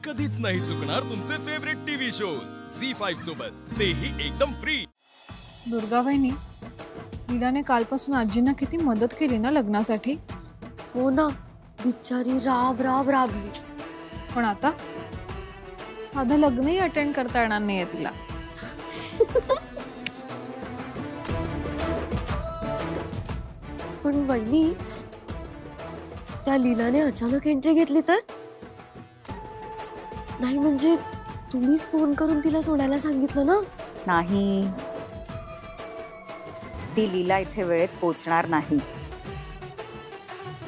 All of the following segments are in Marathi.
कधीच नाही चुकणार तुमचे फेवरेट टीव्ही शोज झी5 सोबत, तेही एकदम फ्री। दुर्गाबाईंनी लीलाने कालपासून आजींना किती मदत केली ना लग्नासाठी। हो ना, बिचारी राब राब राबली। पण आता साधं लग्नही अटेंड करता येणार नाहीये तिला। पण वहिनी, त्या लीलाने अचानक एंट्री घेतली तर? नाही म्हणजे तुम्हीच फोन करून तिला सोडायला सांगितलं ना? नाही, ती लीला इथे वेळेत पोहोचणार नाही।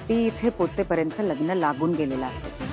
ती इथे पोहोचेपर्यंत लग्न लागून गेलेलं असेल।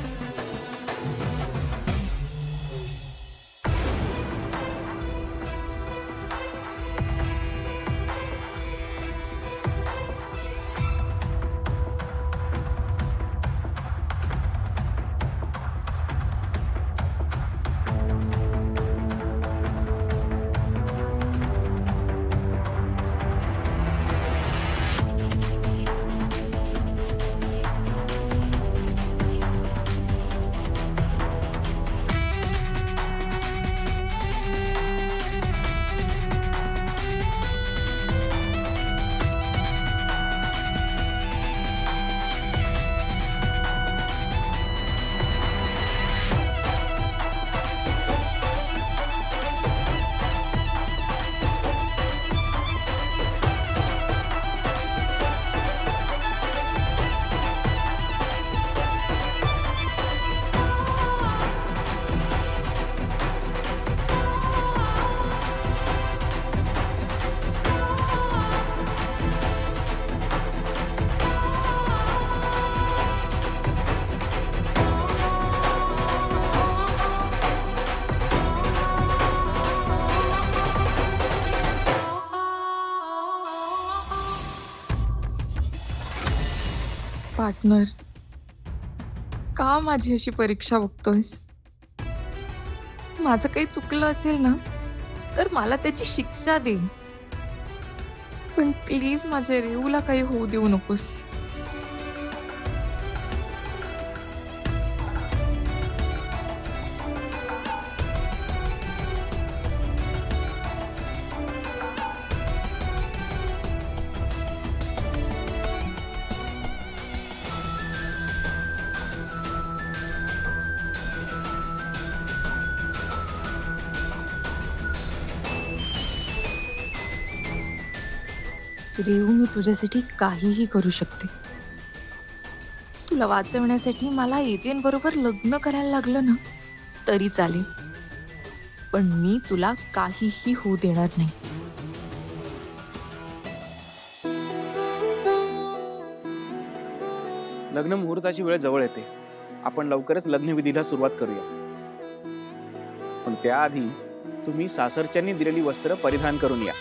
पार्टनर, का माझी अशी परीक्षा बघतोयस? माझं काही चुकलं असेल ना तर मला त्याची शिक्षा दे, पण प्लीज माझ्या रेऊला काही होऊ देऊ नकोस। रेऊ, मी तुझ्यासाठी काहीही करू शकते। तुला वाचवण्यासाठी मला एजंट बरोबर लग्न करायला लागलं ना तरी चालेल, पण मी तुला काहीही होऊ देणार नाही। लग्न मुहूर्ताची वेळ जवळ येते। आपण लवकरच लग्नविधीला सुरुवात करूया, पण त्याआधी तुम्ही सासरच्यांनी दिलेली वस्त्र परिधान करून या।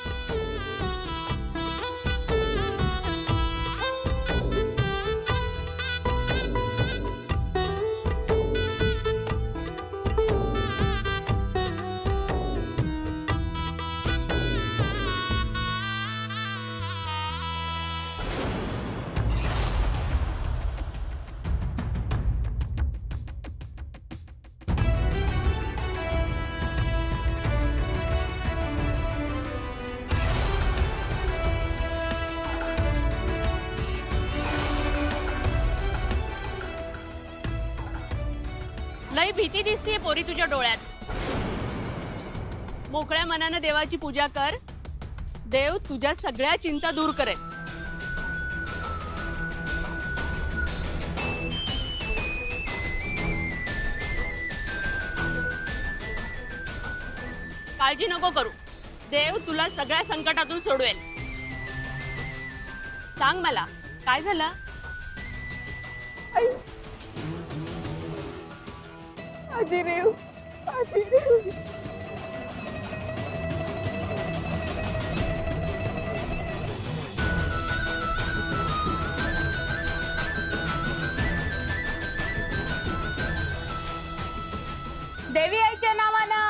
लई भीती दिसते पोरी तुझ्या डोळ्यात। मोकळ्या मनानं देवाची पूजा कर, देव तुझ्या सगळ्या चिंता दूर करेल। काळजी नको करू, देव तुला सगळ्या संकटातून सोडवेल। सांग मला काय झालं? आजी रेऊ, आजी रेऊ। देवी आईच्या नावानं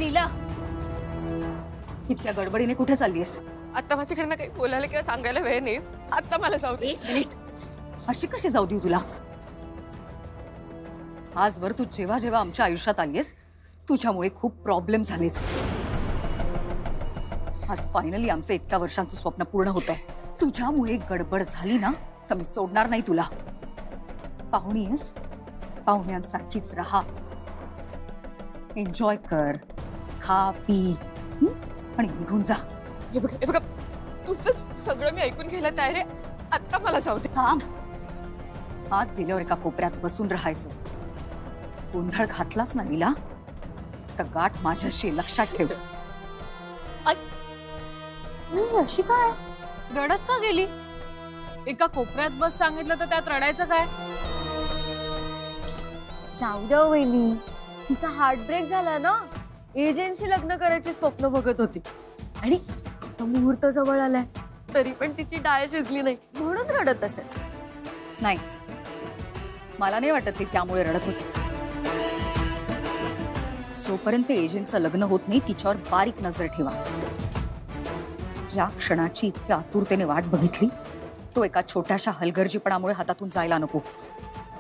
नीला, इतक्या गडबडीने कुठे चाललीयस? आता माझ्याकडनं काही बोलायला किंवा सांगायला वेळ नाही. आता मला जाऊ दे. 1 मिनिट. अशी कशी जाऊ देऊ तुला? आजवर तू जेव्हा जेव्हा आमच्या आयुष्यात आलीयस तुझ्यामुळे खूप प्रॉब्लेम झालेत. आज फायनली आमचं इतक्या वर्षांचं स्वप्न पूर्ण होत आहे. तुझ्यामुळे गडबड झाली ना तर मी सोडणार नाही तुला. पाहुणी आहेस, पाहुण्यांसारखीच राहा, एन्जॉय कर, खा पी आणि निघून जा. हे बघा तुमचं सगळं मी ऐकून घ्यायला तयार आहे. आता मला जाऊ दे. थांब. हात दिल्यावर एका कोपऱ्यात बसून राहायचं. गोंधळ घातलास ना नीला तर गाठ माझ्याशी, लक्षात ठेव. अशी काय रडत का गेली? एका कोपऱ्यात बस सांगितलं तर त्यात रडायचं काय? जाऊ द्या वहिनी, तिचा हार्ट ब्रेक झाला ना. एजंटशी लग्न करायची स्वप्न बघत होती आणि आता मुहूर्त जवळ आलाय तरी पण तिची डाळ शिजली नाही म्हणून रडत असेल. नाही, मला नाही वाटत ती त्यामुळे रडत होती. जोपर्यंत एजंटचं लग्न होत नाही तिच्यावर बारीक नजर ठेवा. ज्या क्षणाची इतक्या आतुरतेने वाट बघितली तो एका छोट्याशा हलगर्जीपणामुळे हातातून जायला नको.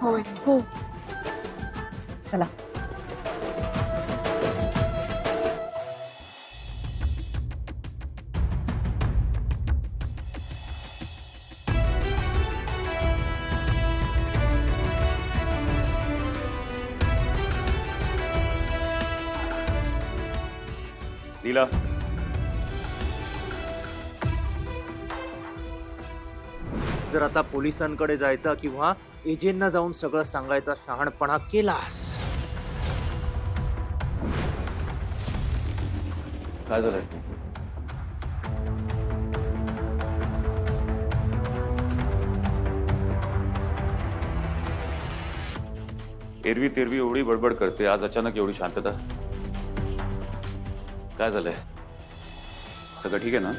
होय हो. चला. नीला, जर आता पोलिसांकडे जायचा किंवा एजंटना जाऊन सगळं सांगायचा शहाणपणा केलास. काय झालंय? एरवी तेरवी एवढी बडबड करते, आज अचानक एवढी शांतता? काय झालंय? सगळं ठीक आहे ना?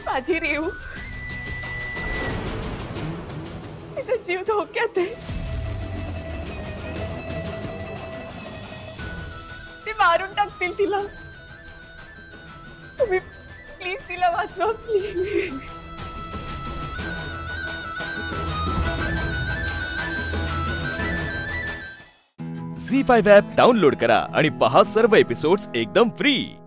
माझी रेव, तिचा जीव धोक्यात आहे. ते मारून टाकतील तिला. तुम्ही प्लीज तिला वाचवा प्लीज. झी5 ॲप डाउनलोड करा आणि पहा सर्व एपिसोड्स एकदम फ्री.